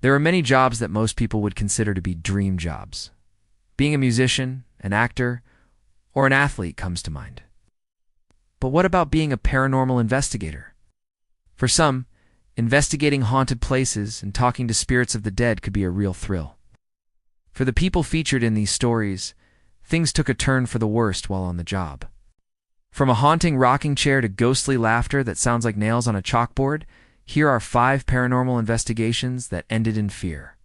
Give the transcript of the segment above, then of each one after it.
There are many jobs that most people would consider to be dream jobs. Being a musician, an actor, or an athlete comes to mind. But what about being a paranormal investigator? For some, investigating haunted places and talking to spirits of the dead could be a real thrill. For the people featured in these stories, things took a turn for the worst while on the job. From a haunting rocking chair to ghostly laughter that sounds like nails on a chalkboard, here are 5 paranormal investigations that ended in fear.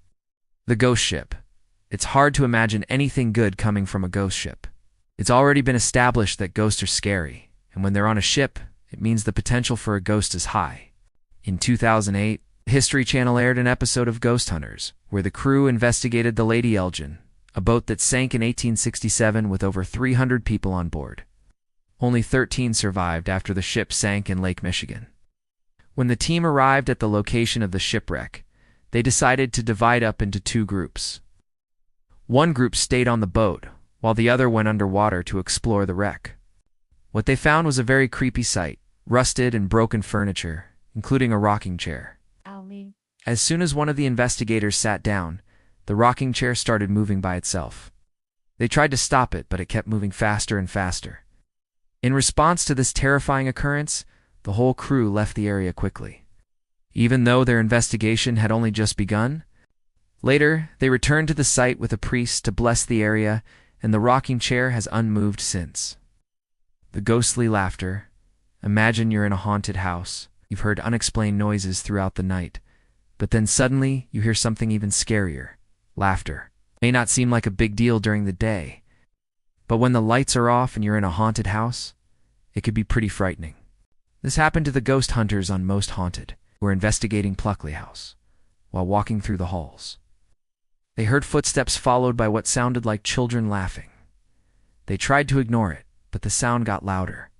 The ghost ship. It's hard to imagine anything good coming from a ghost ship. It's already been established that ghosts are scary, and when they're on a ship, it means the potential for a ghost is high. In 2008, History Channel aired an episode of Ghost Hunters, where the crew investigated the Lady Elgin, a boat that sank in 1867 with over 300 people on board. Only 13 survived after the ship sank in Lake Michigan. When the team arrived at the location of the shipwreck, they decided to divide up into 2 groups. One group stayed on the boat, while the other went underwater to explore the wreck. What they found was a very creepy sight: rusted and broken furniture, including a rocking chair. As soon as one of the investigators sat down, the rocking chair started moving by itself. They tried to stop it, but it kept moving faster and faster. In response to this terrifying occurrence, the whole crew left the area quickly. Even though their investigation had only just begun, later they returned to the site with a priest to bless the area, and the rocking chair has unmoved since. The ghostly laughter. Imagine you're in a haunted house. You've heard unexplained noises throughout the night, but then suddenly you hear something even scarier: laughter. It may not seem like a big deal during the day, but when the lights are off and you're in a haunted house, it could be pretty frightening. This happened to the ghost hunters on Most Haunted, who were investigating Pluckley House, while walking through the halls. They heard footsteps followed by what sounded like children laughing. They tried to ignore it, but the sound got louder.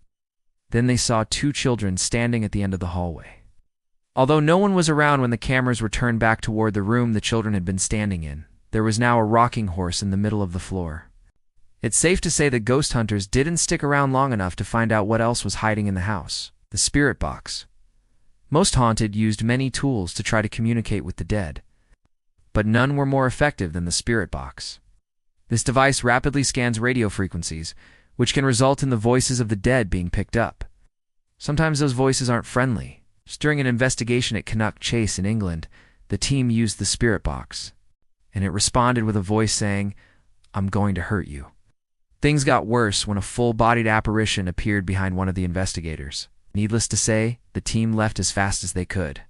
Then they saw 2 children standing at the end of the hallway. Although no one was around when the cameras were turned back toward the room the children had been standing in, there was now a rocking horse in the middle of the floor. It's safe to say that ghost hunters didn't stick around long enough to find out what else was hiding in the house: the spirit box. Most Haunted used many tools to try to communicate with the dead, but none were more effective than the spirit box. This device rapidly scans radio frequencies, which can result in the voices of the dead being picked up. Sometimes those voices aren't friendly. Just during an investigation at Canuck Chase in England, the team used the spirit box, and it responded with a voice saying, "I'm going to hurt you." Things got worse when a full-bodied apparition appeared behind one of the investigators. Needless to say, the team left as fast as they could.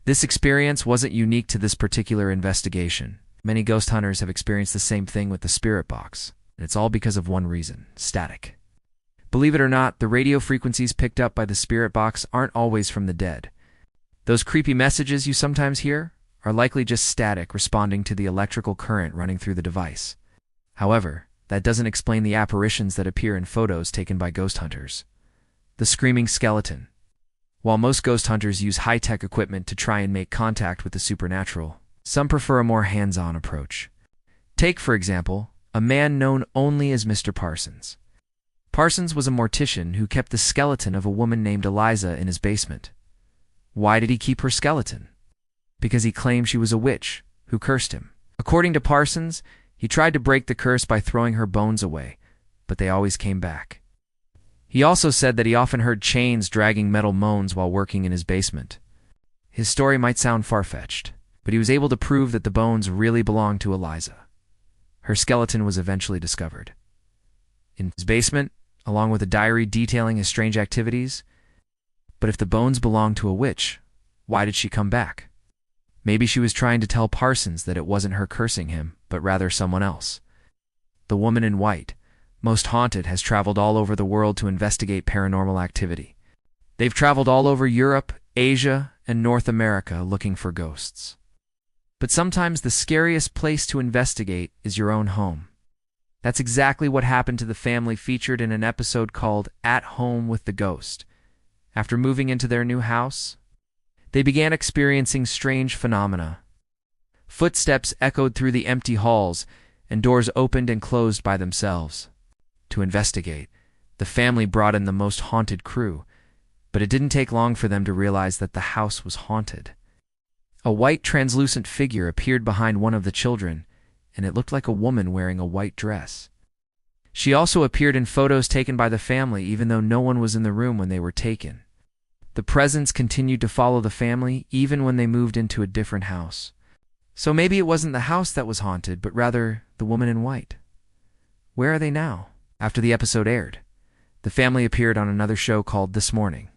This experience wasn't unique to this particular investigation. Many ghost hunters have experienced the same thing with the spirit box, and it's all because of one reason: static. Believe it or not, the radio frequencies picked up by the spirit box aren't always from the dead. Those creepy messages you sometimes hear are likely just static responding to the electrical current running through the device. However, that doesn't explain the apparitions that appear in photos taken by ghost hunters. The screaming skeleton. While most ghost hunters use high-tech equipment to try and make contact with the supernatural, some prefer a more hands-on approach. Take, for example, a man known only as Mr. Parsons. Parsons was a mortician who kept the skeleton of a woman named Eliza in his basement. Why did he keep her skeleton? Because he claimed she was a witch who cursed him. According to Parsons, he tried to break the curse by throwing her bones away, but they always came back. He also said that he often heard chains dragging metal moans while working in his basement. His story might sound far-fetched, but he was able to prove that the bones really belonged to Eliza. Her skeleton was eventually discovered in his basement, along with a diary detailing his strange activities. But if the bones belonged to a witch, why did she come back? Maybe she was trying to tell Parsons that it wasn't her cursing him, but rather someone else. The Woman in White, Most Haunted, has traveled all over the world to investigate paranormal activity. They've traveled all over Europe, Asia, and North America looking for ghosts. But sometimes the scariest place to investigate is your own home. That's exactly what happened to the family featured in an episode called At Home with the Ghost. After moving into their new house, they began experiencing strange phenomena. Footsteps echoed through the empty halls, and doors opened and closed by themselves. To investigate, the family brought in the Most Haunted crew, but it didn't take long for them to realize that the house was haunted. A white translucent figure appeared behind one of the children, and it looked like a woman wearing a white dress. She also appeared in photos taken by the family, even though no one was in the room when they were taken. The presence continued to follow the family even when they moved into a different house. So maybe it wasn't the house that was haunted, but rather the woman in white. Where are they now? After the episode aired, the family appeared on another show called This Morning.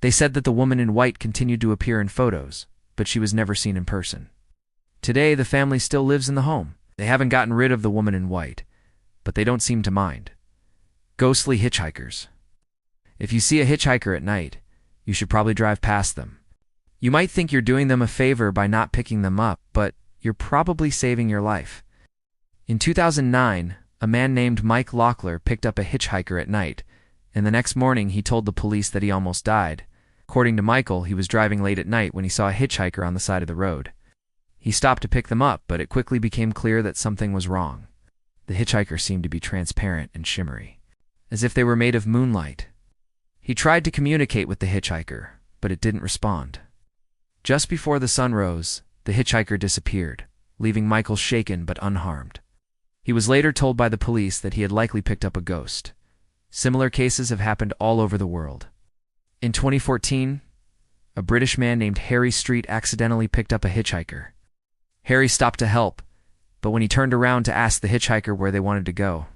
They said that the woman in white continued to appear in photos, but she was never seen in person. Today, the family still lives in the home. They haven't gotten rid of the woman in white, but they don't seem to mind. Ghostly hitchhikers. If you see a hitchhiker at night, you should probably drive past them. You might think you're doing them a favor by not picking them up, but you're probably saving your life. In 2009, a man named Mike Locklear picked up a hitchhiker at night, and the next morning he told the police that he almost died. According to Michael, he was driving late at night when he saw a hitchhiker on the side of the road. He stopped to pick them up, but it quickly became clear that something was wrong. The hitchhiker seemed to be transparent and shimmery, as if they were made of moonlight. He tried to communicate with the hitchhiker, but it didn't respond. Just before the sun rose, the hitchhiker disappeared, leaving Michael shaken but unharmed. He was later told by the police that he had likely picked up a ghost. Similar cases have happened all over the world. In 2014, a British man named Harry Street accidentally picked up a hitchhiker. Harry stopped to help, but when he turned around to ask the hitchhiker where they wanted to go,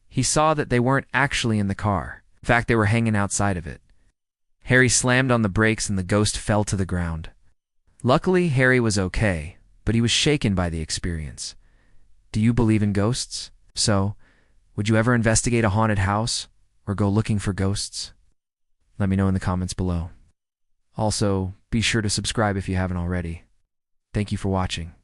he saw that they weren't actually in the car. In fact, they were hanging outside of it. Harry slammed on the brakes and the ghost fell to the ground. Luckily, Harry was okay, but he was shaken by the experience. Do you believe in ghosts? So, would you ever investigate a haunted house or go looking for ghosts? Let me know in the comments below. Also, be sure to subscribe if you haven't already. Thank you for watching.